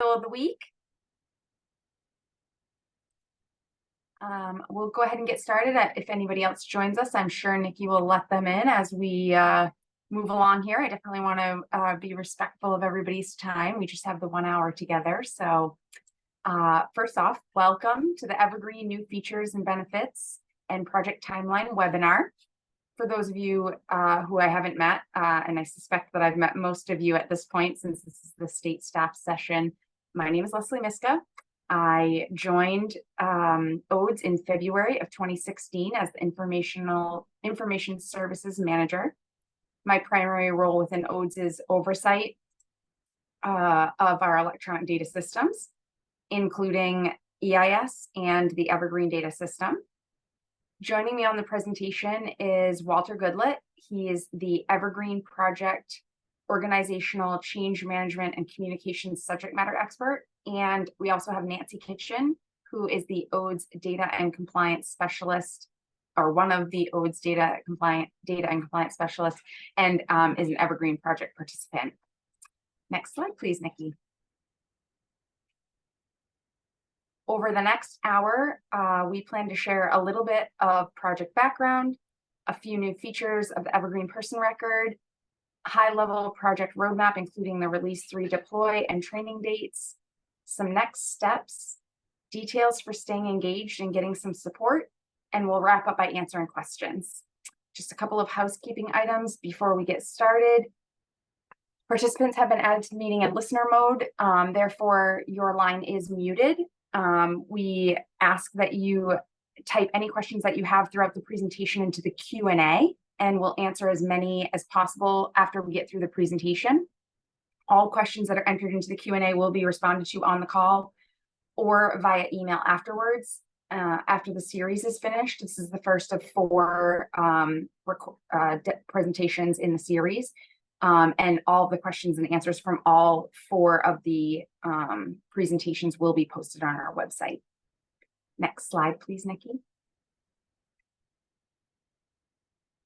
Of the week. We'll go ahead and get started. If anybody else joins us, I'm sure Nikki will let them in as we move along here. I definitely want to be respectful of everybody's time. We just have the 1 hour together. So first off, welcome to the Evergreen New Features and Benefits and Project Timeline webinar. For those of you who I haven't met, and I suspect that I've met most of you at this point since this is the state staff session, my name is Lesley Miska. I joined ODES in February of 2016 as the Information Services Manager. My primary role within ODES is oversight of our electronic data systems, including EIS and the Evergreen data system. Joining me on the presentation is Walter Goodlett. He is the Evergreen Project Organizational Change Management and Communications Subject Matter Expert. And we also have Nancy Kitchen, who is the ODES Data and Compliance Specialist, or one of the ODES Data and Compliance Specialists, and is an Evergreen Project participant. Next slide, please, Nikki. Over the next hour, we plan to share a little bit of project background, a few new features of the Evergreen Person Record, high-level project roadmap, including the Release 3 deploy and training dates, some next steps, details for staying engaged and getting some support, and we'll wrap up by answering questions. Just a couple of housekeeping items before we get started. Participants have been added to the meeting in listener mode, therefore your line is muted. We ask that you type any questions that you have throughout the presentation into the Q&A, and we'll answer as many as possible after we get through the presentation. All questions that are entered into the Q&A will be responded to on the call or via email afterwards. After the series is finished, this is the first of 4 presentations in the series. And all of the questions and answers from all 4 of the presentations will be posted on our website. Next slide, please, Nikki.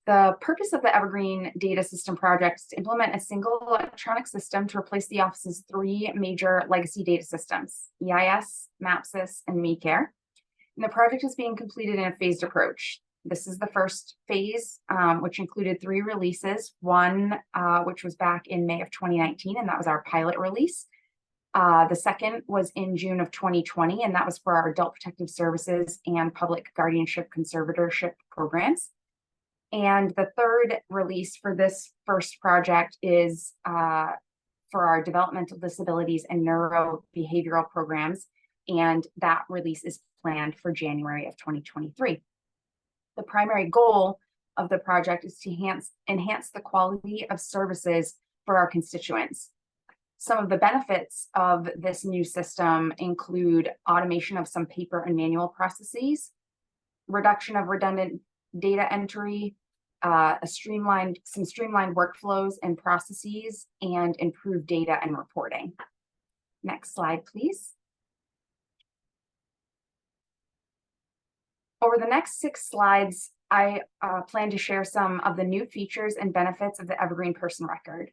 The purpose of the Evergreen Data System project is to implement a single electronic system to replace the office's 3 major legacy data systems, EIS, MAPSIS, and MeCare. And the project is being completed in a phased approach. This is the first phase, which included 3 releases, one which was back in May of 2019, and that was our pilot release. The second was in June of 2020, and that was for our adult protective services and public guardianship conservatorship programs. And the third release for this first project is for our developmental disabilities and neurobehavioral programs, and that release is planned for January of 2023. The primary goal of the project is to enhance the quality of services for our constituents. Some of the benefits of this new system include automation of some paper and manual processes, reduction of redundant data entry, some streamlined workflows and processes, and improved data and reporting. Next slide, please. Over the next 6 slides, I plan to share some of the new features and benefits of the Evergreen Person Record.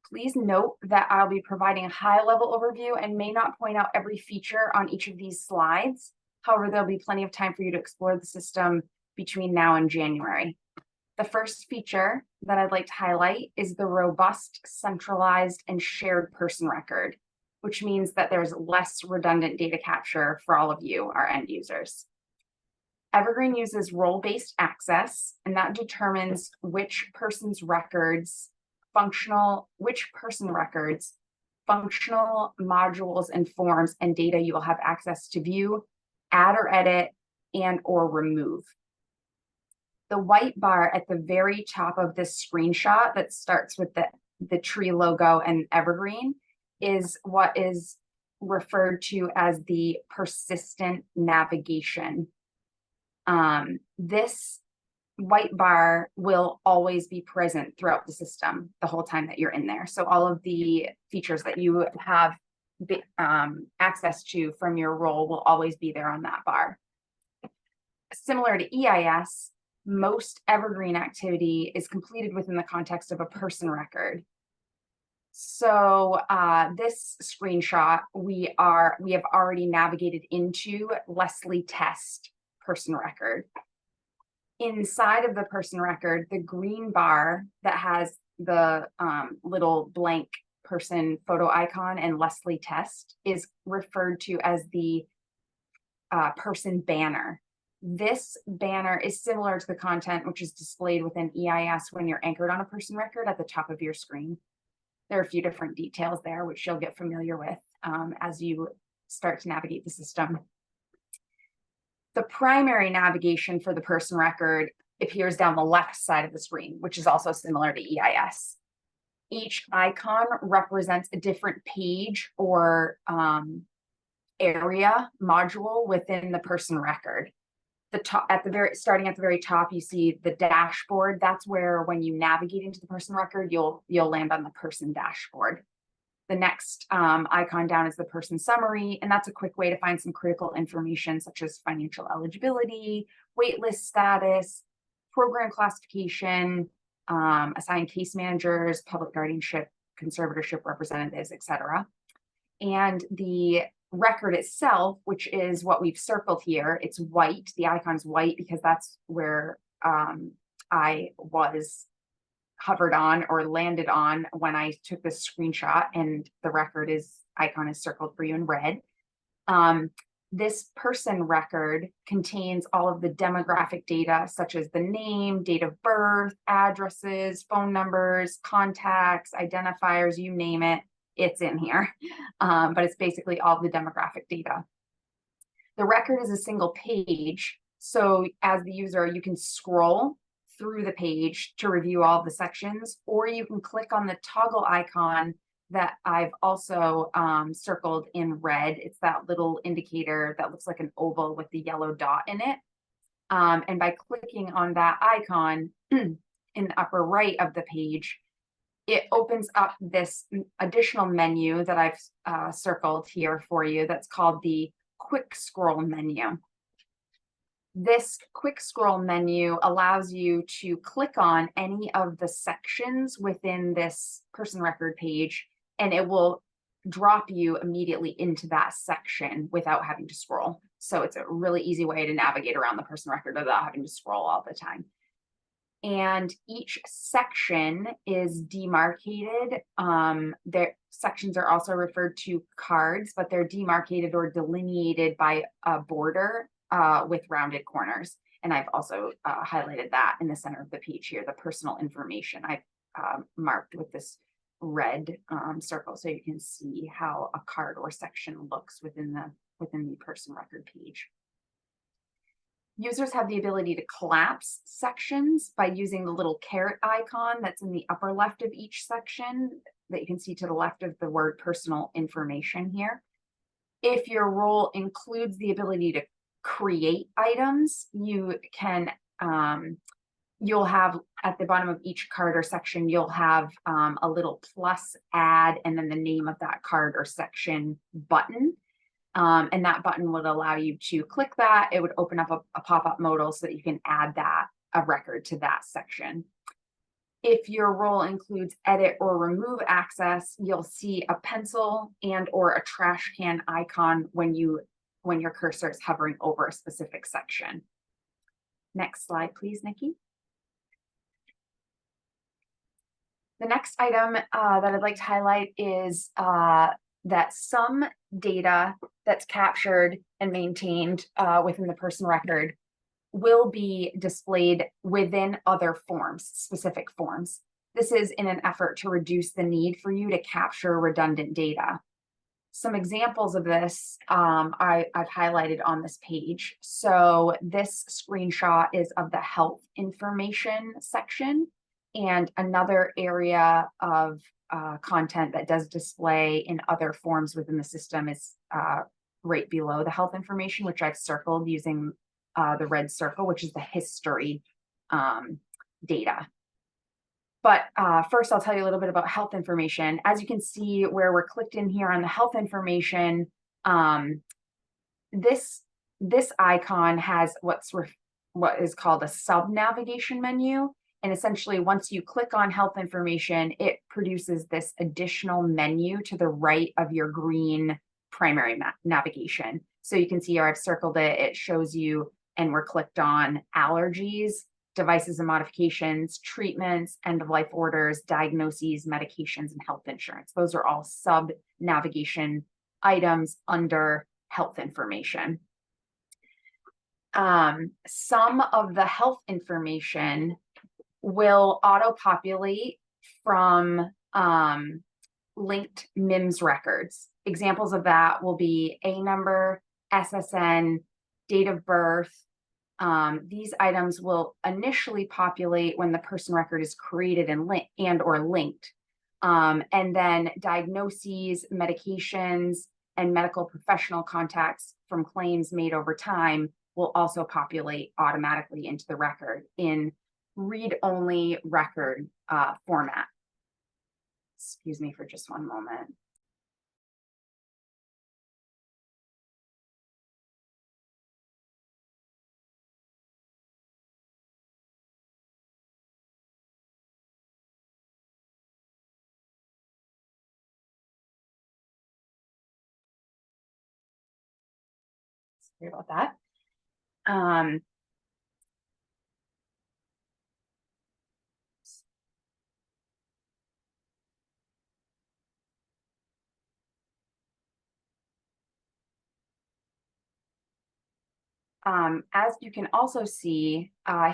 Please note that I'll be providing a high-level overview and may not point out every feature on each of these slides. However, there'll be plenty of time for you to explore the system between now and January. The first feature that I'd like to highlight is the robust, centralized, and shared person record, which means that there's less redundant data capture for all of you, our end users. Evergreen uses role-based access, and that determines which person records, functional modules and forms and data you will have access to view, add or edit, and or remove. The white bar at the very top of this screenshot that starts with the tree logo and Evergreen is what is referred to as the persistent navigation. This white bar will always be present throughout the system the whole time that you're in there. So all of the features that you have access to from your role will always be there on that bar. Similar to EIS, most Evergreen activity is completed within the context of a person record. So this screenshot, we have already navigated into Lesley test person record. Inside of the person record, the green bar that has the little blank person photo icon and Lesley test is referred to as the person banner. This banner is similar to the content which is displayed within EIS when you're anchored on a person record at the top of your screen. There are a few different details there which you'll get familiar with as you start to navigate the system. The primary navigation for the person record appears down the left side of the screen, which is also similar to EIS. Each icon represents a different page or area module within the person record. The top starting at the very top, you see the dashboard. That's where when you navigate into the person record, you'll land on the person dashboard. The next icon down is the person summary, and that's a quick way to find some critical information such as financial eligibility, waitlist status, program classification, assigned case managers, public guardianship, conservatorship representatives, etc. And the record itself, which is what we've circled here, it's white. The icon's white because that's where I was hovered on or landed on when I took this screenshot, and the record icon is circled for you in red. This person record contains all of the demographic data, such as the name, date of birth, addresses, phone numbers, contacts, identifiers, you name it, it's in here. But it's basically all the demographic data. The record is a single page. So as the user, you can scroll through the page to review all the sections, or you can click on the toggle icon that I've also circled in red. It's that little indicator that looks like an oval with the yellow dot in it. And by clicking on that icon in the upper right of the page, it opens up this additional menu that I've circled here for you that's called the quick scroll menu. This quick scroll menu allows you to click on any of the sections within this person record page, and it will drop you immediately into that section without having to scroll. So it's a really easy way to navigate around the person record without having to scroll all the time. And each section is demarcated. Their sections are also referred to cards, but they're demarcated or delineated by a border with rounded corners. And I've also highlighted that in the center of the page here, the personal information I've marked with this red circle, so you can see how a card or section looks within the person record page. Users have the ability to collapse sections by using the little caret icon that's in the upper left of each section that you can see to the left of the word personal information here. If your role includes the ability to create items, you can you'll have at the bottom of each card or section, you'll have a little plus add and then the name of that card or section button. And that button would allow you to click that. It would open up a pop-up modal so that you can add a record to that section. If your role includes edit or remove access, you'll see a pencil and or a trash can icon when your cursor is hovering over a specific section. Next slide, please, Nikki. The next item that I'd like to highlight is that some data that's captured and maintained within the person record will be displayed within other forms, specific forms. This is in an effort to reduce the need for you to capture redundant data. Some examples of this I've highlighted on this page. So this screenshot is of the health information section, and another area of content that does display in other forms within the system is right below the health information, which I've circled using the red circle, which is the history data. But first, I'll tell you a little bit about health information. As you can see where we're clicked in here on the health information, this icon has what is called a sub-navigation menu. And essentially, once you click on health information, it produces this additional menu to the right of your green primary navigation. So you can see here I've circled it. It shows you, and we're clicked on allergies, devices and modifications, treatments, end-of-life orders, diagnoses, medications, and health insurance. Those are all sub-navigation items under health information. Some of the health information will auto-populate from linked MIMS records. Examples of that will be A number, SSN, date of birth. These items will initially populate when the person record is created and or linked. And then diagnoses, medications, and medical professional contacts from claims made over time will also populate automatically into the record in read-only record format. Excuse me for just one moment. Sorry about that. As you can also see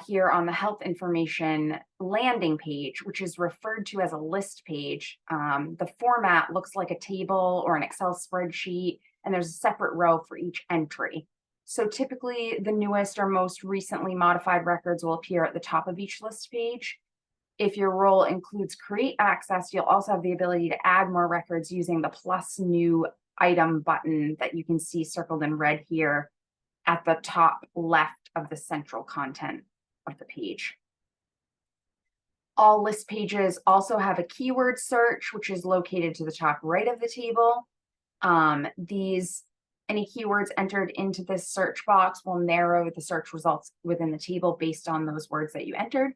here on the health information landing page, which is referred to as a list page, the format looks like a table or an Excel spreadsheet, and there's a separate row for each entry. So typically the newest or most recently modified records will appear at the top of each list page. If your role includes create access, you'll also have the ability to add more records using the plus new item button that you can see circled in red here at the top left of the central content of the page. All list pages also have a keyword search, which is located to the top right of the table. Any keywords entered into this search box will narrow the search results within the table based on those words that you entered.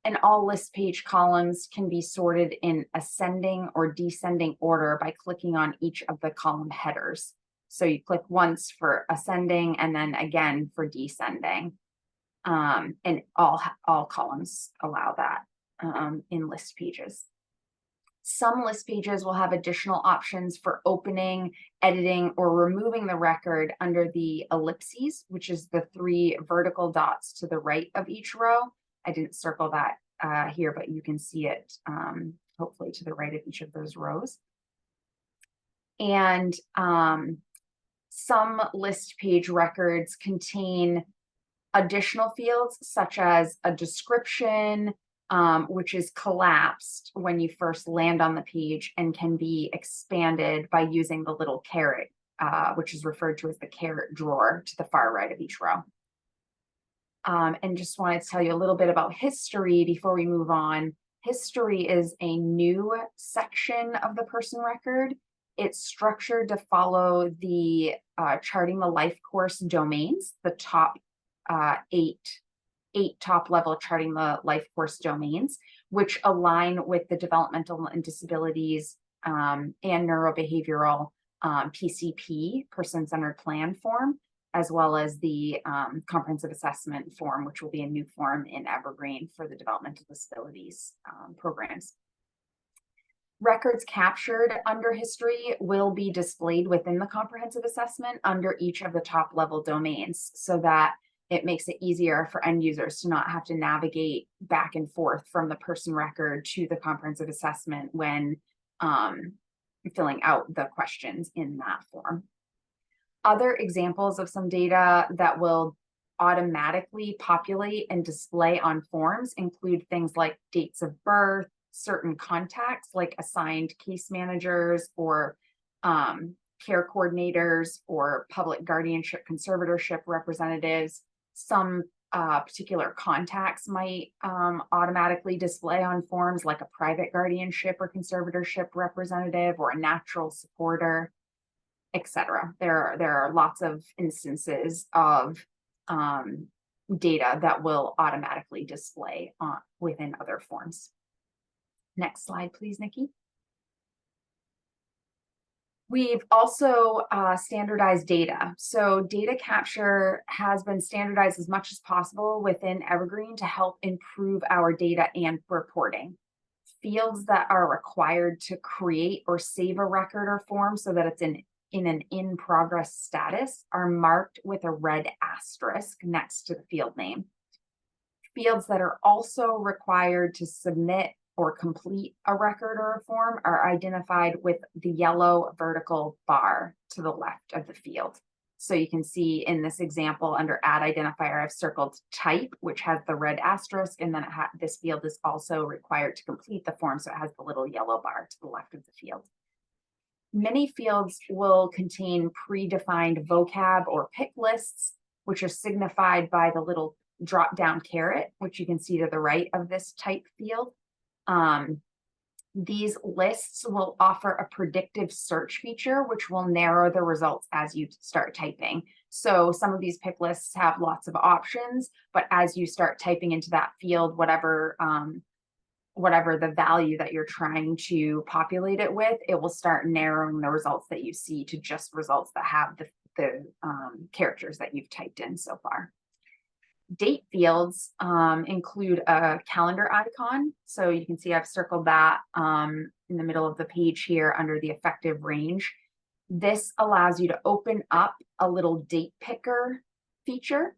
And all list page columns can be sorted in ascending or descending order by clicking on each of the column headers. So you click once for ascending and then again for descending. And all columns allow that in list pages. Some list pages will have additional options for opening, editing, or removing the record under the ellipses, which is the 3 vertical dots to the right of each row. I didn't circle that here, but you can see it hopefully to the right of each of those rows. And some list page records contain additional fields such as a description, which is collapsed when you first land on the page and can be expanded by using the little caret, which is referred to as the caret drawer to the far right of each row. And just wanted to tell you a little bit about history before we move on. History is a new section of the person record. It's structured to follow the charting the life course domains, the top eight top level charting the life course domains, which align with the developmental and disabilities and neurobehavioral PCP, person-centered plan form, as well as the comprehensive assessment form, which will be a new form in Evergreen for the developmental disabilities programs. Records captured under history will be displayed within the comprehensive assessment under each of the top level domains, so that it makes it easier for end users to not have to navigate back and forth from the person record to the comprehensive assessment when filling out the questions in that form. Other examples of some data that will automatically populate and display on forms include things like dates of birth, certain contacts like assigned case managers or care coordinators or public guardianship conservatorship representatives. Some particular contacts might automatically display on forms like a private guardianship or conservatorship representative or a natural supporter, etc. There are lots of instances of data that will automatically display within other forms. Next slide, please, Nikki. We've also standardized data. So data capture has been standardized as much as possible within Evergreen to help improve our data and reporting. Fields that are required to create or save a record or form so that it's in an in-progress status are marked with a red asterisk next to the field name. Fields that are also required to submit or complete a record or a form are identified with the yellow vertical bar to the left of the field. So you can see in this example under add identifier, I've circled type, which has the red asterisk, and then this field is also required to complete the form, so it has the little yellow bar to the left of the field. Many fields will contain predefined vocab or pick lists, which are signified by the little drop-down caret, which you can see to the right of this type field. These lists will offer a predictive search feature, which will narrow the results as you start typing. So some of these pick lists have lots of options, but as you start typing into that field, whatever the value that you're trying to populate it with, it will start narrowing the results that you see to just results that have the characters that you've typed in so far. Date fields include a calendar icon. So you can see I've circled that in the middle of the page here under the effective range. This allows you to open up a little date picker feature.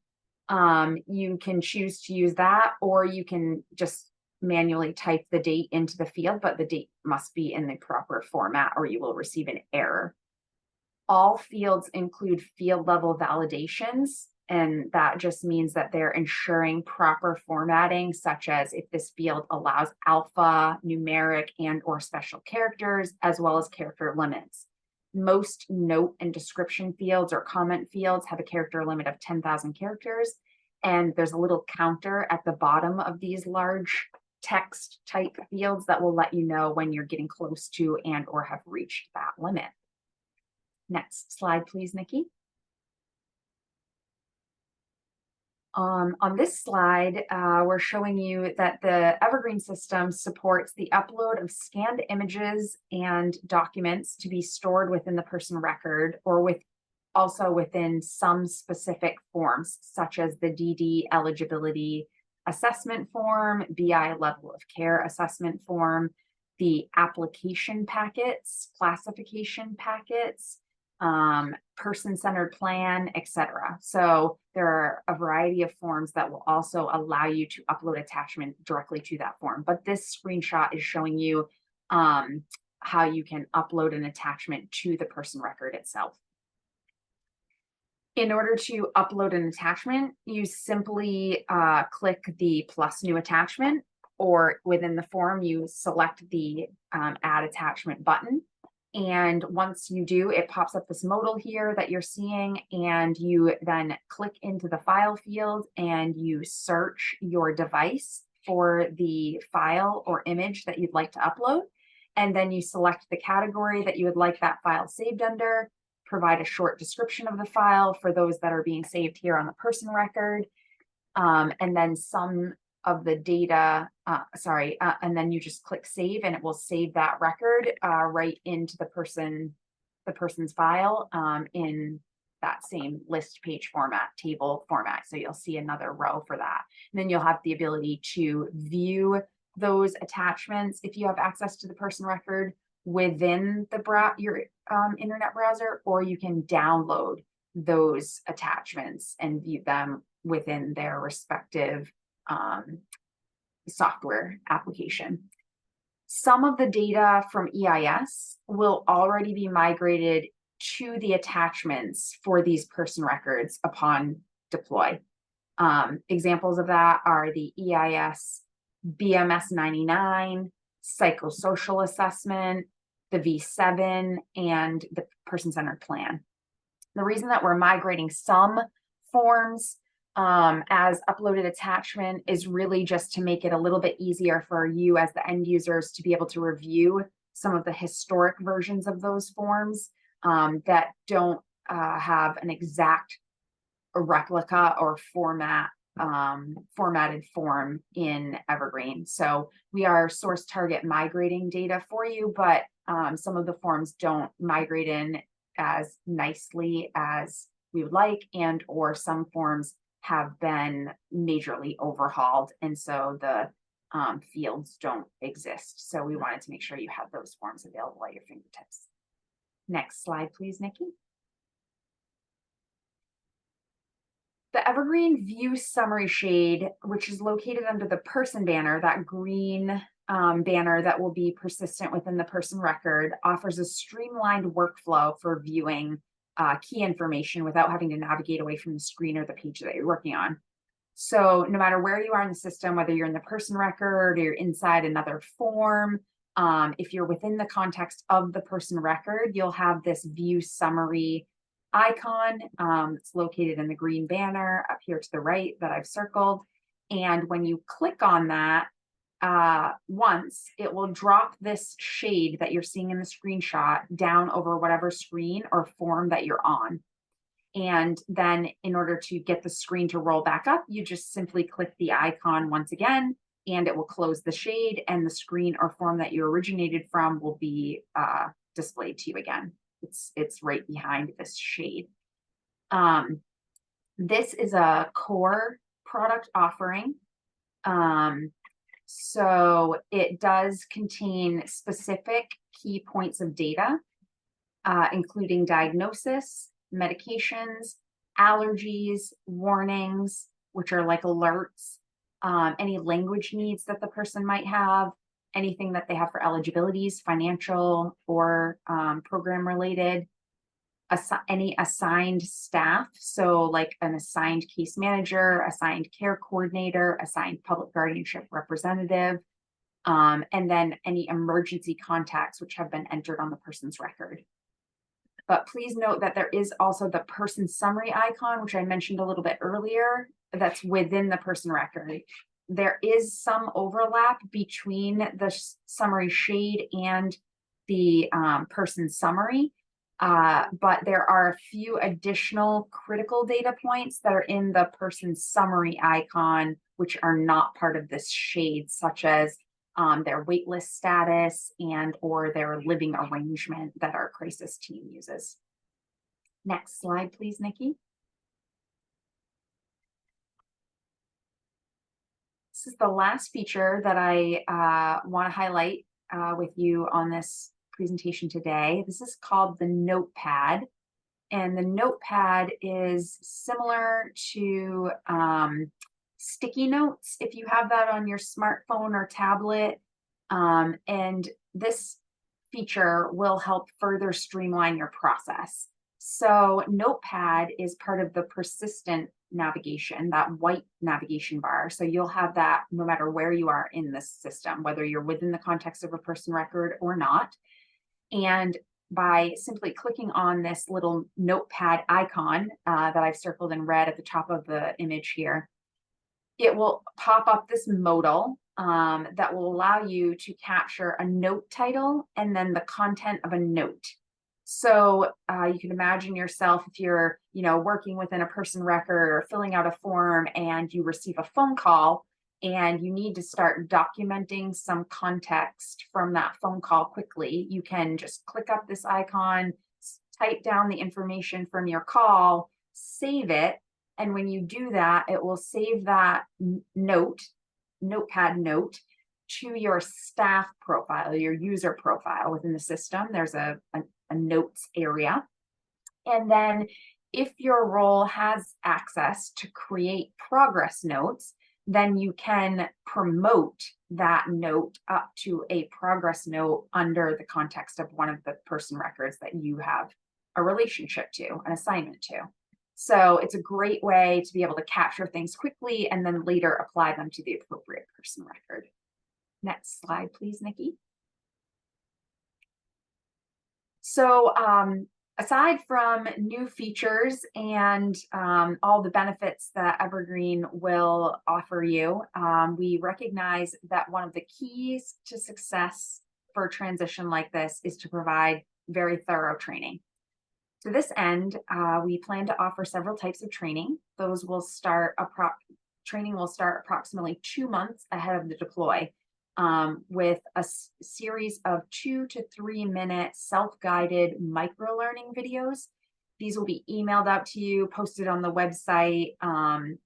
You can choose to use that, or you can just manually type the date into the field, but the date must be in the proper format or you will receive an error. All fields include field level validations, and that just means that they're ensuring proper formatting, such as if this field allows alpha, numeric, and or special characters, as well as character limits. Most note and description fields or comment fields have a character limit of 10,000 characters, and there's a little counter at the bottom of these large text type fields that will let you know when you're getting close to and or have reached that limit. Next slide, please, Nikki. On this slide, we're showing you that the Evergreen system supports the upload of scanned images and documents to be stored within the person record or also within some specific forms, such as the DD eligibility assessment form, BI level of care assessment form, the application packets, classification packets, person-centered plan, etc. So there are a variety of forms that will also allow you to upload attachment directly to that form. But this screenshot is showing you how you can upload an attachment to the person record itself. In order to upload an attachment, you simply click the plus new attachment, or within the form, you select the add attachment button. And once you do, it pops up this modal here that you're seeing, and you then click into the file field and you search your device for the file or image that you'd like to upload. And then you select the category that you would like that file saved under, provide a short description of the file for those that are being saved here on the person record, and then some of the data, and then you just click save and it will save that record right into the person's file in that same list page format, table format. So you'll see another row for that. And then you'll have the ability to view those attachments if you have access to the person record within your internet browser, or you can download those attachments and view them within their respective software application. Some of the data from EIS will already be migrated to the attachments for these person records upon deploy. Examples of that are the EIS BMS 99, psychosocial assessment, the V7, and the person-centered plan. The reason that we're migrating some forms as uploaded attachment is really just to make it a little bit easier for you as the end users to be able to review some of the historic versions of those forms that don't have an exact replica or format formatted form in Evergreen. So we are source target migrating data for you, but some of the forms don't migrate in as nicely as we would like, and or some forms have been majorly overhauled, and so the fields don't exist. So we wanted to make sure you have those forms available at your fingertips. Next slide, please, Nikki. The Evergreen View Summary Shade, which is located under the person banner, that green banner that will be persistent within the person record, offers a streamlined workflow for viewing key information without having to navigate away from the screen or the page that you're working on. So no matter where you are in the system, whether you're in the person record or you're inside another form, if you're within the context of the person record, you'll have this view summary icon. It's located in the green banner up here to the right that I've circled. And when you click on that once, it will drop this shade that you're seeing in the screenshot down over whatever screen or form that you're on. And then in order to get the screen to roll back up, you just simply click the icon once again, and it will close the shade, and the screen or form that you originated from will be displayed to you again. It's right behind this shade. This is a core product offering. So it does contain specific key points of data, including diagnosis, medications, allergies, warnings, which are like alerts, any language needs that the person might have, anything that they have for eligibilities, financial or program related, any assigned staff. So like an assigned case manager, assigned care coordinator, assigned public guardianship representative, and then any emergency contacts which have been entered on the person's record. But please note that there is also the person summary icon, which I mentioned a little bit earlier, that's within the person record. There is some overlap between the summary shade and the person summary, but there are a few additional critical data points that are in the person summary icon, which are not part of this shade, such as their waitlist status and or their living arrangement that our crisis team uses. Next slide, please, Nikki. This is the last feature that I want to highlight with you on this presentation today. This is called the notepad. And the notepad is similar to sticky notes if you have that on your smartphone or tablet. And this feature will help further streamline your process. So notepad is part of the persistent navigation, that white navigation bar. So you'll have that no matter where you are in this system, whether you're within the context of a person record or not. And by simply clicking on this little notepad icon that I've circled in red at the top of the image here, it will pop up this modal that will allow you to capture a note title and then the content of a note. So you can imagine yourself if you're, working within a person record or filling out a form and you receive a phone call and you need to start documenting some context from that phone call quickly. You can just click up this icon, type down the information from your call, save it. And when you do that, it will save that notepad note to your staff profile, your user profile within the system. There's a notes area. And then if your role has access to create progress notes, then you can promote that note up to a progress note under the context of one of the person records that you have a relationship to, an assignment to. So it's a great way to be able to capture things quickly and then later apply them to the appropriate person record. Next slide, please, Nikki. So aside from new features and all the benefits that Evergreen will offer you, we recognize that one of the keys to success for a transition like this is to provide very thorough training. To this end, we plan to offer several types of training. Those will start training will start approximately 2 months ahead of the deploy, with a series of 2 to 3 minute self-guided micro-learning videos. These will be emailed out to you, posted on the website,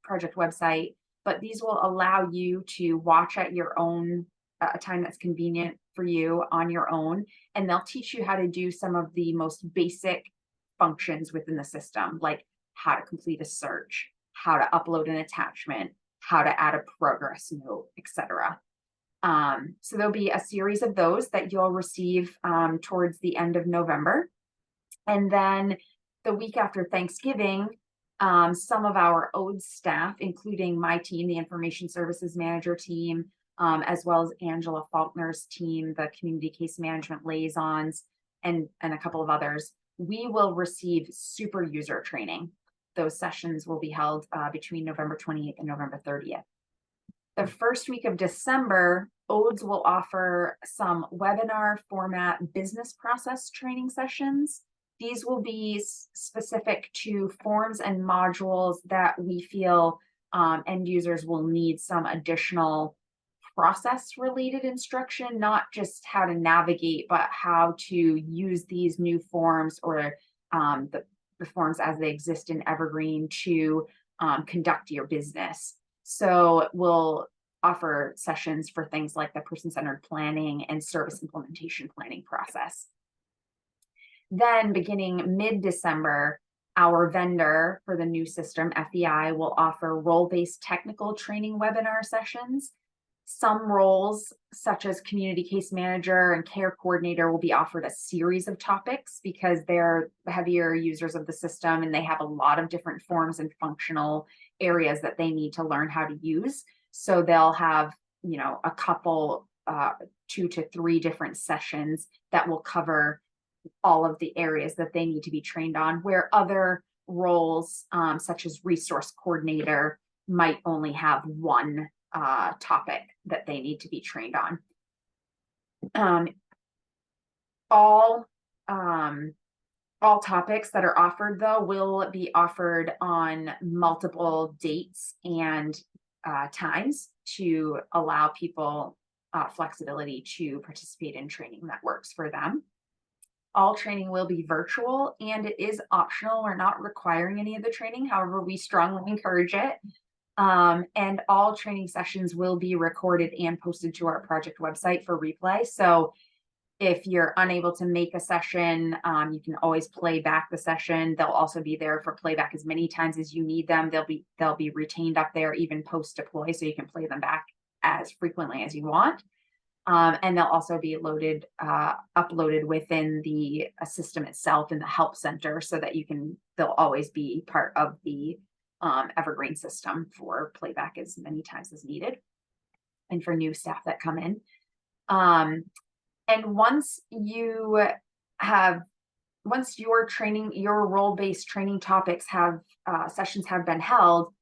project website, but these will allow you to watch at your own a time that's convenient for you on your own, and they'll teach you how to do some of the most basic functions within the system, like how to complete a search, how to upload an attachment, how to add a progress note, etc. So there'll be a series of those that you'll receive towards the end of November. And then the week after Thanksgiving, some of our ODE staff, including my team, the Information Services Manager team, as well as Angela Faulkner's team, the Community Case Management Liaisons, and a couple of others, we will receive super user training. Those sessions will be held between November 28th and November 30th. The first week of December, ODES will offer some webinar format business process training sessions. These will be specific to forms and modules that we feel end users will need some additional process-related instruction, not just how to navigate, but how to use these new forms or the forms as they exist in Evergreen to conduct your business. So we'll offer sessions for things like the person-centered planning and service implementation planning process. Then beginning mid-December, our vendor for the new system, FEI, will offer role-based technical training webinar sessions. Some roles, such as community case manager and care coordinator, will be offered a series of topics because they're heavier users of the system and they have a lot of different forms and functional areas that they need to learn how to use. So they'll have, a couple, 2 to 3 different sessions that will cover all of the areas that they need to be trained on, where other roles, such as resource coordinator, might only have one topic that they need to be trained on. All topics that are offered, though, will be offered on multiple dates and times to allow people flexibility to participate in training that works for them. All training will be virtual and it is optional. We're not requiring any of the training. However, we strongly encourage it. And all training sessions will be recorded and posted to our project website for replay. So if you're unable to make a session, you can always play back the session. They'll also be there for playback as many times as you need them. They'll be retained up there even post deploy, so you can play them back as frequently as you want. And they'll also be uploaded within the system itself in the help center, so that they'll always be part of the Evergreen system for playback as many times as needed, and for new staff that come in. And once your role-based training topics sessions have been held,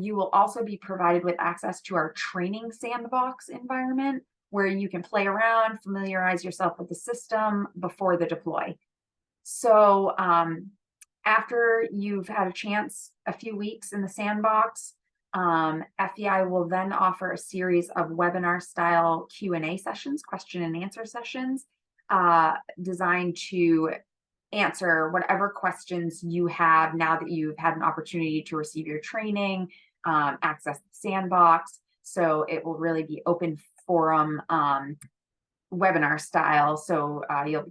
you will also be provided with access to our training sandbox environment, where you can play around, familiarize yourself with the system before the deploy. So after you've had a few weeks in the sandbox, FEI will then offer a series of webinar-style Q&A sessions, question and answer sessions, designed to answer whatever questions you have now that you've had an opportunity to receive your training, access the sandbox. So it will really be open forum webinar style. So you'll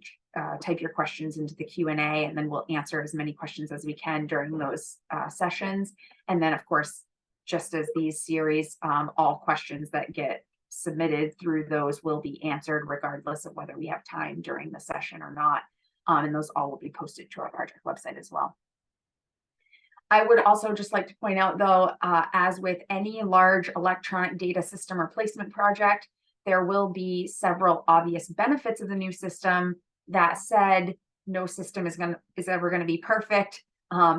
type your questions into the Q&A, and then we'll answer as many questions as we can during those sessions. And then, of course, just as these series, all questions that get submitted through those will be answered regardless of whether we have time during the session or not. And those all will be posted to our project website as well. I would also just like to point out, though, as with any large electronic data system replacement project, there will be several obvious benefits of the new system. That said, no system is ever going to be perfect.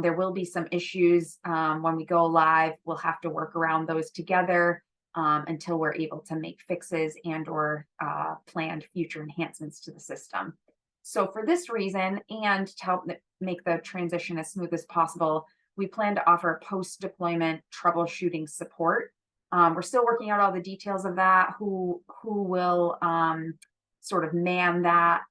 There will be some issues when we go live. We'll have to work around those together until we're able to make fixes and/or planned future enhancements to the system. So for this reason, and to help make the transition as smooth as possible, we plan to offer post-deployment troubleshooting support. We're still working out all the details of that, who will sort of man that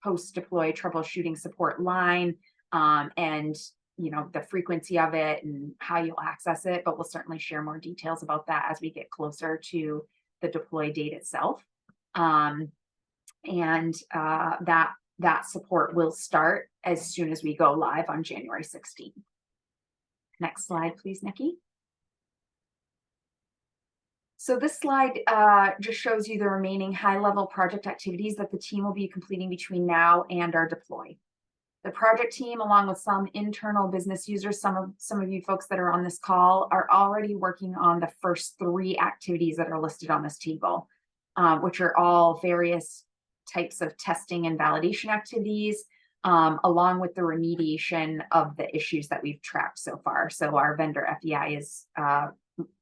post-deploy troubleshooting support line, and the frequency of it and how you'll access it, but we'll certainly share more details about that as we get closer to the deploy date itself. That support will start as soon as we go live on January 16th. Next slide, please, Nikki. So this slide just shows you the remaining high-level project activities that the team will be completing between now and our deploy. The project team, along with some internal business users, some of you folks that are on this call, are already working on the first 3 activities that are listed on this table, which are all various types of testing and validation activities, along with the remediation of the issues that we've tracked so far. So our vendor FEI is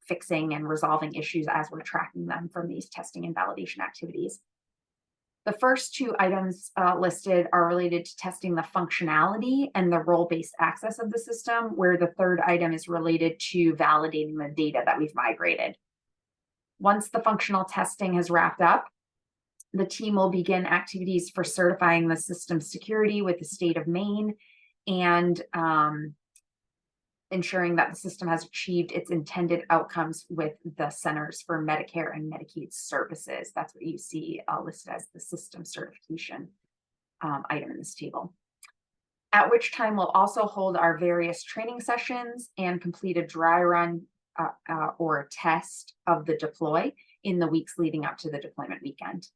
fixing and resolving issues as we're tracking them from these testing and validation activities. The first 2 items listed are related to testing the functionality and the role-based access of the system, where the 3rd item is related to validating the data that we've migrated. Once the functional testing has wrapped up, the team will begin activities for certifying the system's security with the state of Maine and ensuring that the system has achieved its intended outcomes with the Centers for Medicare and Medicaid Services. That's what you see listed as the system certification item in this table. At which time we'll also hold our various training sessions and complete a dry run or a test of the deploy in the weeks leading up to the deployment weekend.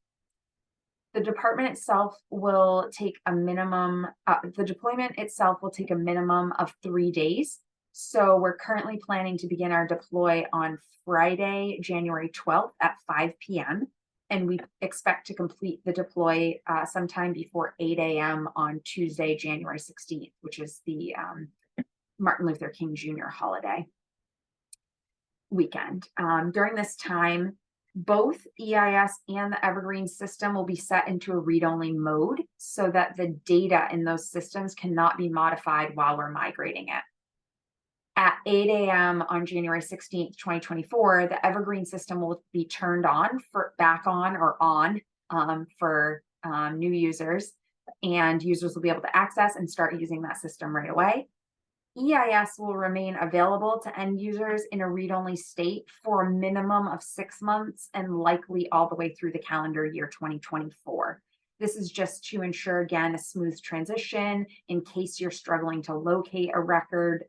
The department itself will take a minimum, the deployment itself will take a minimum of 3 days. So we're currently planning to begin our deploy on Friday, January 12th at 5 p.m. And we expect to complete the deploy sometime before 8 a.m. on Tuesday, January 16th, which is the Martin Luther King Jr. holiday weekend. During this time, both EIS and the Evergreen system will be set into a read-only mode so that the data in those systems cannot be modified while we're migrating it. At 8 a.m. on January 16th, 2024, the Evergreen system will be turned on for new users, and users will be able to access and start using that system right away. EIS will remain available to end users in a read-only state for a minimum of 6 months and likely all the way through the calendar year 2024. This is just to ensure, again, a smooth transition in case you're struggling to locate a record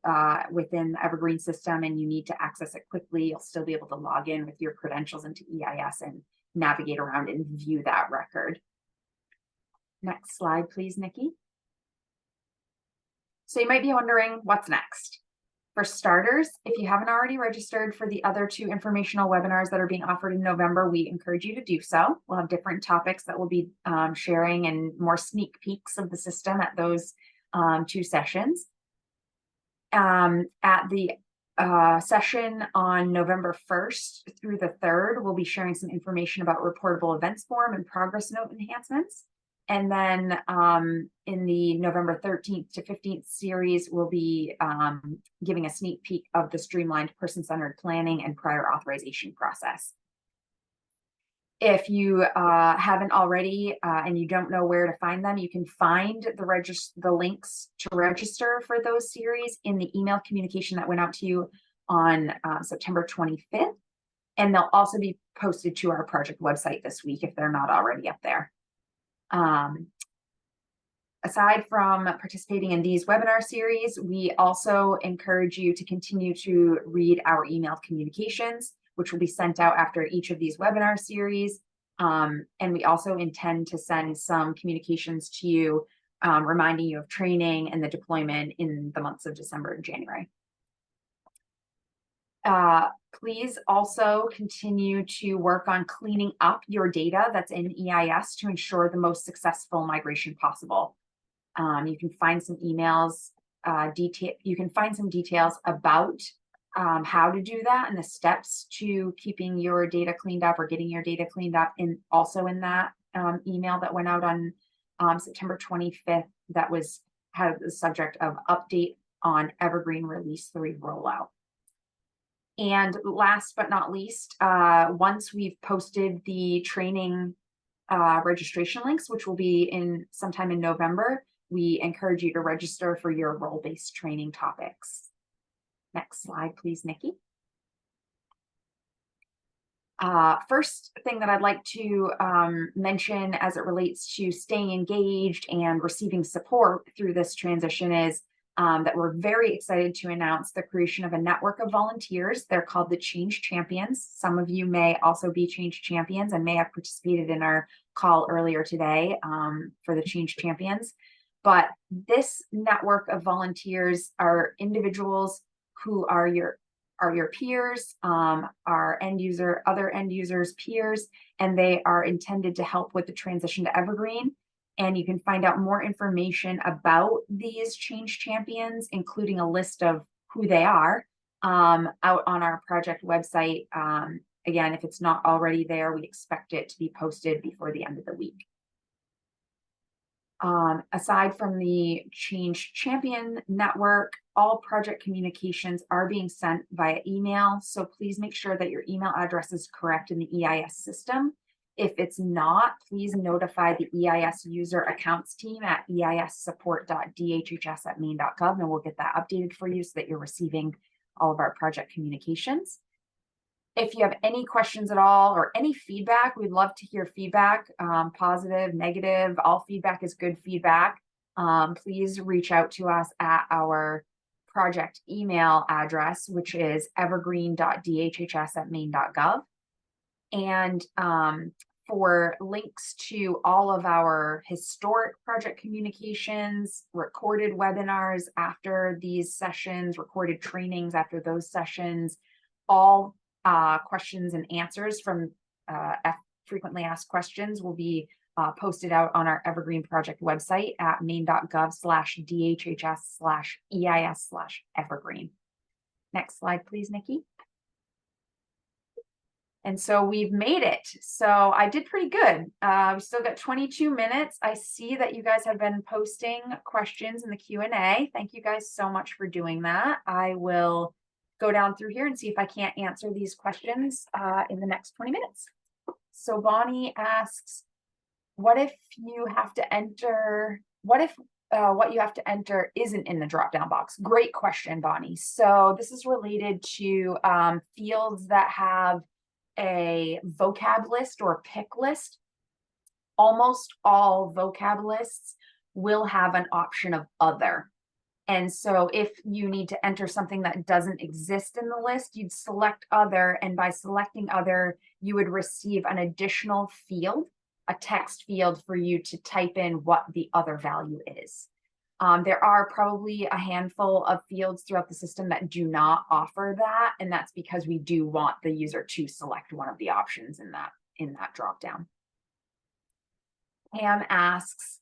within the Evergreen system and you need to access it quickly. You'll still be able to log in with your credentials into EIS and navigate around and view that record. Next slide, please, Nikki. So you might be wondering, what's next? For starters, if you haven't already registered for the other 2 informational webinars that are being offered in November, we encourage you to do so. We'll have different topics that we'll be sharing and more sneak peeks of the system at those 2 sessions. At the session on November 1st through the 3rd, we'll be sharing some information about reportable events form and progress note enhancements. And then in the November 13th to 15th series, we'll be giving a sneak peek of the streamlined person-centered planning and prior authorization process. If you haven't already and you don't know where to find them, you can find the links to register for those series in the email communication that went out to you on September 25th. And they'll also be posted to our project website this week if they're not already up there. Aside from participating in these webinar series, we also encourage you to continue to read our email communications, which will be sent out after each of these webinar series. And we also intend to send some communications to you, reminding you of training and the deployment in the months of December and January. Please also continue to work on cleaning up your data that's in EIS to ensure the most successful migration possible. You can find some emails, you can find some details about how to do that and the steps to keeping your data cleaned up or getting your data cleaned up, and also in that email that went out on September 25th that had the subject of update on Evergreen Release 3 rollout. And last but not least, once we've posted the training registration links, which will be in sometime in November, we encourage you to register for your role-based training topics. Next slide, please, Nikki. First thing that I'd like to mention as it relates to staying engaged and receiving support through this transition is that we're very excited to announce the creation of a network of volunteers. They're called the Change Champions. Some of you may also be Change Champions and may have participated in our call earlier today for the Change Champions. But this network of volunteers are individuals who are your peers, our other end users' peers, and they are intended to help with the transition to Evergreen. And you can find out more information about these Change Champions, including a list of who they are, out on our project website. Again, if it's not already there, we expect it to be posted before the end of the week. Aside from the Change Champion network, all project communications are being sent via email. So please make sure that your email address is correct in the EIS system. If it's not, please notify the EIS user accounts team at eissupport.dhhs@maine.gov, and we'll get that updated for you so that you're receiving all of our project communications. If you have any questions at all or any feedback, we'd love to hear feedback, positive, negative, all feedback is good feedback. Please reach out to us at our project email address, which is evergreen.dhhs@maine.gov. And for links to all of our historic project communications, recorded webinars after these sessions, recorded trainings after those sessions, all questions and answers from frequently asked questions will be posted out on our Evergreen project website at maine.gov/dhhs/EIS/Evergreen. Next slide, please, Nikki. And so we've made it. So I did pretty good. We still got 22 minutes. I see that you guys have been posting questions in the Q&A. Thank you guys so much for doing that. I will go down through here and see if I can't answer these questions in the next 20 minutes. So Bonnie asks, what if you have to enter, what if what you have to enter isn't in the drop-down box? Great question, Bonnie. So this is related to fields that have a vocab list or pick list. Almost all vocab lists will have an option of other. And so if you need to enter something that doesn't exist in the list, you'd select other, and by selecting other, you would receive an additional field, a text field for you to type in what the other value is. There are probably a handful of fields throughout the system that do not offer that, and that's because we do want the user to select one of the options in that dropdown. Pam asks,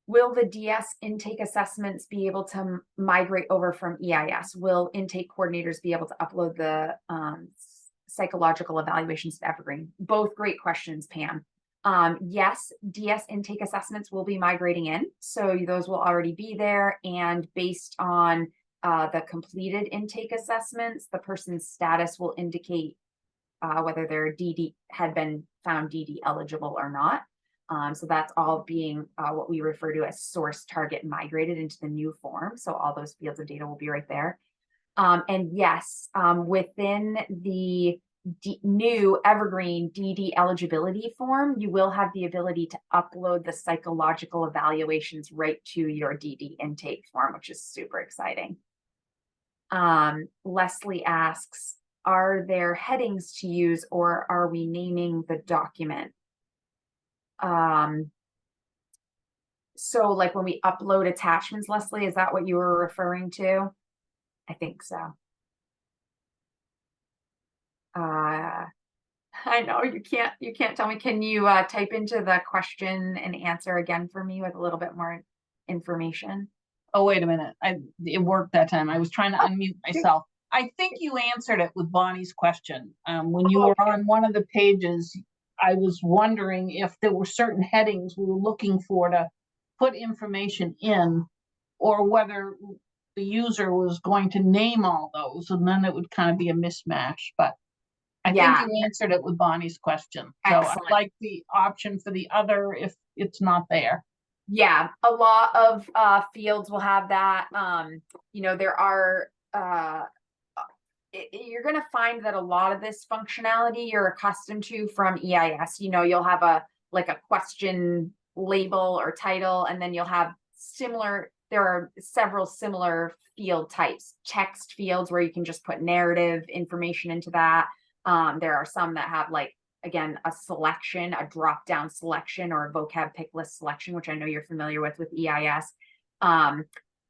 will the DS intake assessments be able to migrate over from EIS? Will intake coordinators be able to upload the psychological evaluations to Evergreen? Both great questions, Pam. Yes, DS intake assessments will be migrating in, so those will already be there, and based on the completed intake assessments, the person's status will indicate whether their DD had been found DD eligible or not. So that's all being what we refer to as source target migrated into the new form. So all those fields of data will be right there. And yes, within the new Evergreen DD eligibility form, you will have the ability to upload the psychological evaluations right to your DD intake form, which is super exciting. Lesley asks, are there headings to use, or are we naming the document? So like when we upload attachments, Lesley, is that what you were referring to? I think so. I know you can't tell me. Can you type into the question and answer again for me with a little bit more information? Oh, wait a minute. It worked that time. I was trying to unmute myself. I think you answered it with Bonnie's question. When you were on one of the pages, I was wondering if there were certain headings we were looking for to put information in, or whether the user was going to name all those, and then it would kind of be a mismatch, but I think Yeah, you answered it with Bonnie's question. So I excellent. like the option for the other if it's not there. Yeah, a lot of fields will have that. There are you're going to find that a lot of this functionality you're accustomed to from EIS. You'll have a question label or title, and then you'll have there are several similar field types, text fields where you can just put narrative information into that. There are some that have again, a selection, a drop down selection, or a vocab pick list selection, which I know you're familiar with EIS.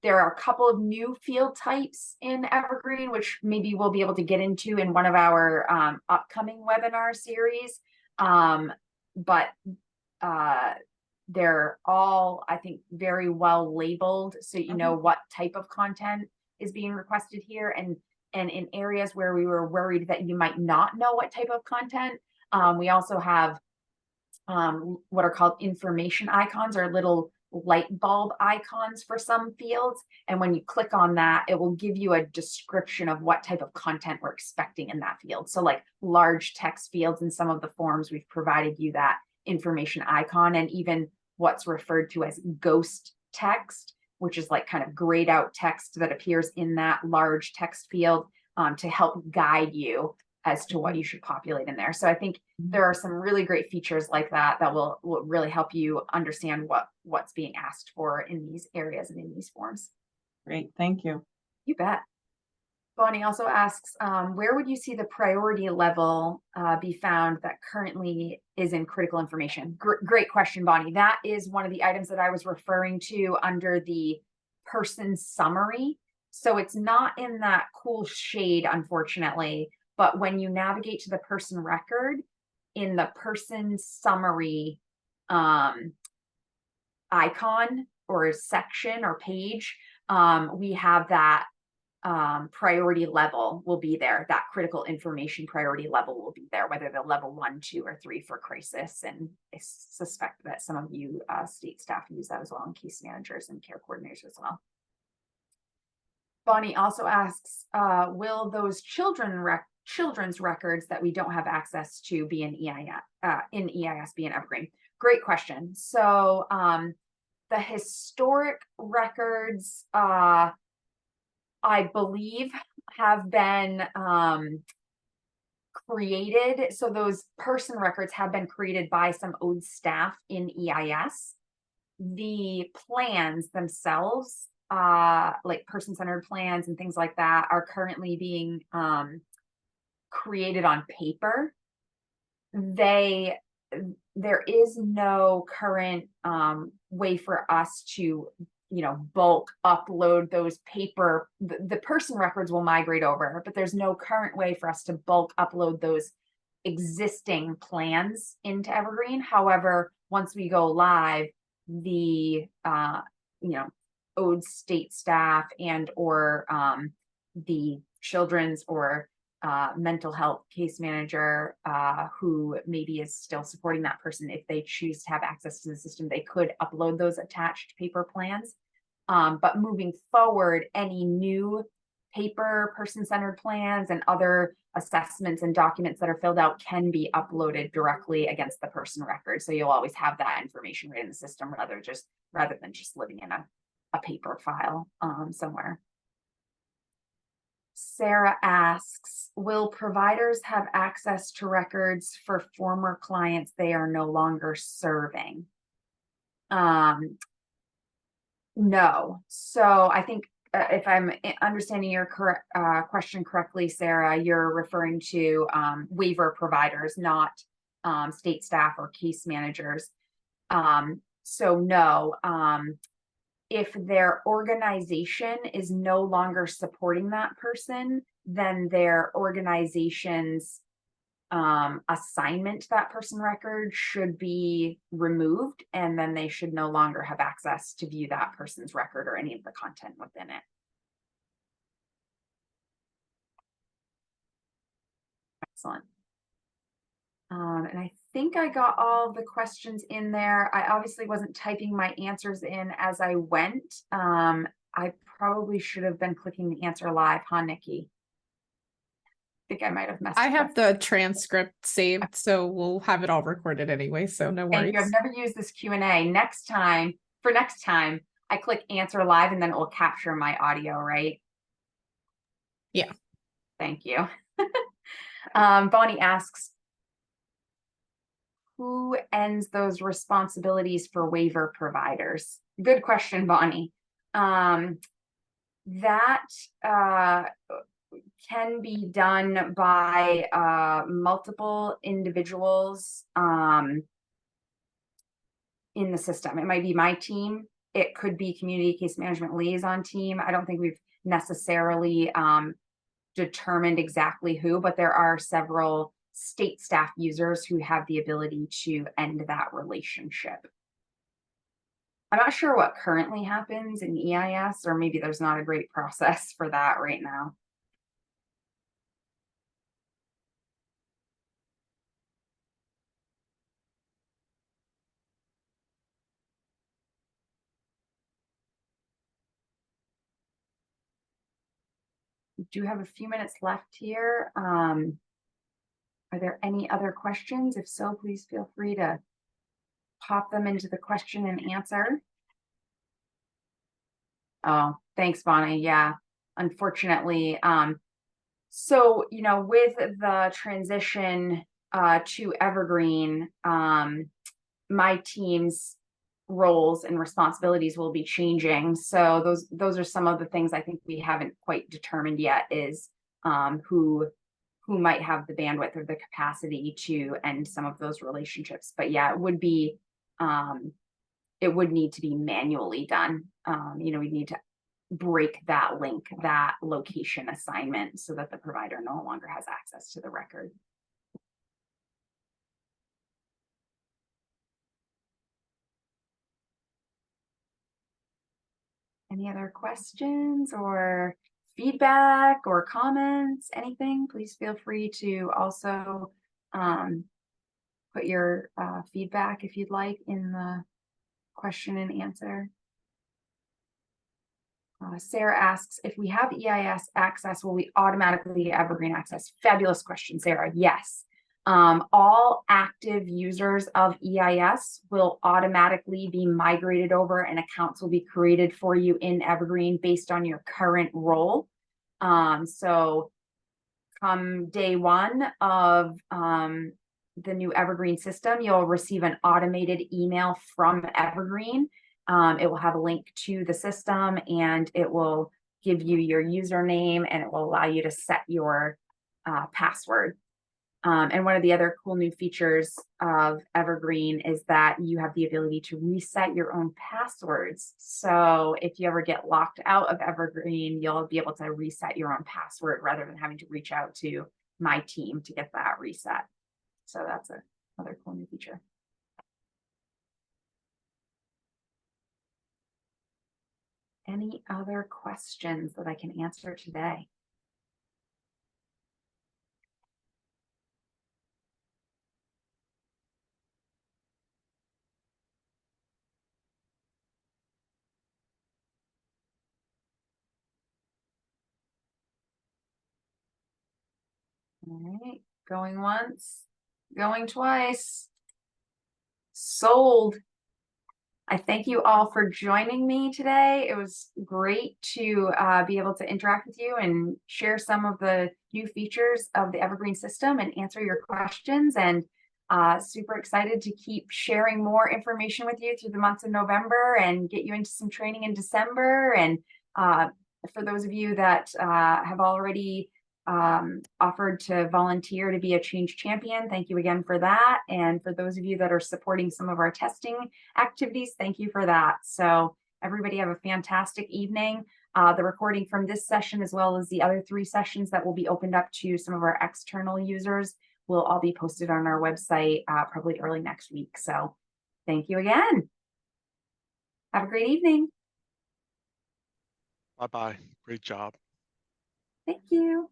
There are a couple of new field types in Evergreen, which maybe we'll be able to get into in one of our upcoming webinar series. But they're all, I think, very well labeled, so you know what type of content is being requested here. And in areas where we were worried that you might not know what type of content, we also have what are called information icons, or little light bulb icons for some fields. And when you click on that, it will give you a description of what type of content we're expecting in that field. So like large text fields in some of the forms, we've provided you that information icon, and even what's referred to as ghost text, which is like kind of grayed out text that appears in that large text field to help guide you as to what you should populate in there. So I think there are some really great features like that will really help you understand what's being asked for in these areas and in these forms. Great, thank you. You bet. Bonnie also asks, where would you see the priority level be found that currently is in critical information? Great question, Bonnie. That is one of the items that I was referring to under the person summary. So it's not in that cool shade, unfortunately, but when you navigate to the person record, in the person summary icon or section or page, we have that priority level will be there. That critical information priority level will be there, whether they're level 1, 2, or 3 for crisis. And I suspect that some of you state staff use that as well, and case managers and care coordinators as well. Bonnie also asks, will those children's records that we don't have access to be in EIS be in Evergreen? Great question. So the historic records, I believe, have been created. So those person records have been created by some ODE staff in EIS. The plans themselves, like person-centered plans and things like that, are currently being created on paper. There is no current way for us to bulk upload those paper. The person records will migrate over, but there's no current way for us to bulk upload those existing plans into Evergreen. However, once we go live, the ODE state staff and or the children's or mental health case manager who maybe is still supporting that person, if they choose to have access to the system, they could upload those attached paper plans. But moving forward, any new paper person-centered plans and other assessments and documents that are filled out can be uploaded directly against the person record. So you'll always have that information right in the system, rather than just living in a paper file somewhere. Sarah asks, will providers have access to records for former clients they are no longer serving? No. So I think if I'm understanding your question correctly, Sarah, you're referring to waiver providers, not state staff or case managers. So no. If their organization is no longer supporting that person, then their organization's assignment to that person record should be removed, and then they should no longer have access to view that person's record or any of the content within it. Excellent. And I think I got all of the questions in there. I obviously wasn't typing my answers in as I went. I probably should have been clicking the answer live, huh, Nikki? I think I might have messed I it have up. the transcript saved, so we'll have it all recorded anyway, so no Thank you. I've worries. never used this Q&A. Next time, I click answer live and then it will capture my audio, right? Yeah. Thank you. Bonnie asks, who ends those responsibilities for waiver providers? Good question, Bonnie. That can be done by multiple individuals in the system. It might be my team. It could be community case management liaison team. I don't think we've necessarily determined exactly who, but there are several state staff users who have the ability to end that relationship. I'm not sure what currently happens in EIS, or maybe there's not a great process for that right now. We do have a few minutes left here. Are there any other questions? If so, please feel free to pop them into the question and answer. Oh, thanks, Bonnie. Yeah, unfortunately. So, you know, with the transition to Evergreen, my team's roles and responsibilities will be changing. So those are some of the things I think we haven't quite determined yet is who might have the bandwidth or the capacity to end some of those relationships. But yeah, it would be it would need to be manually done. You know, we need to break that link, that location assignment, so that the provider no longer has access to the record. Any other questions or feedback or comments, anything? Please feel free to also put your feedback, if you'd like, in the question and answer. Sarah asks, if we have EIS access, will we automatically get Evergreen access? Fabulous question, Sarah. Yes. All active users of EIS will automatically be migrated over and accounts will be created for you in Evergreen based on your current role. So come day one of the new Evergreen system, you'll receive an automated email from Evergreen. It will have a link to the system and it will give you your username and it will allow you to set your password. And one of the other cool new features of Evergreen is that you have the ability to reset your own passwords. So if you ever get locked out of Evergreen, you'll be able to reset your own password rather than having to reach out to my team to get that reset. So that's another cool new feature. Any other questions that I can answer today? All right, going once, going twice. Sold. I thank you all for joining me today. It was great to be able to interact with you and share some of the new features of the Evergreen system and answer your questions. And super excited to keep sharing more information with you through the months of November and get you into some training in December. And for those of you that have already offered to volunteer to be a change champion, thank you again for that. And for those of you that are supporting some of our testing activities, thank you for that. So everybody have a fantastic evening. The recording from this session, as well as the other 3 sessions that will be opened up to some of our external users, will all be posted on our website probably early next week. So thank you again. Have a great evening. Bye-bye. Great job. Thank you.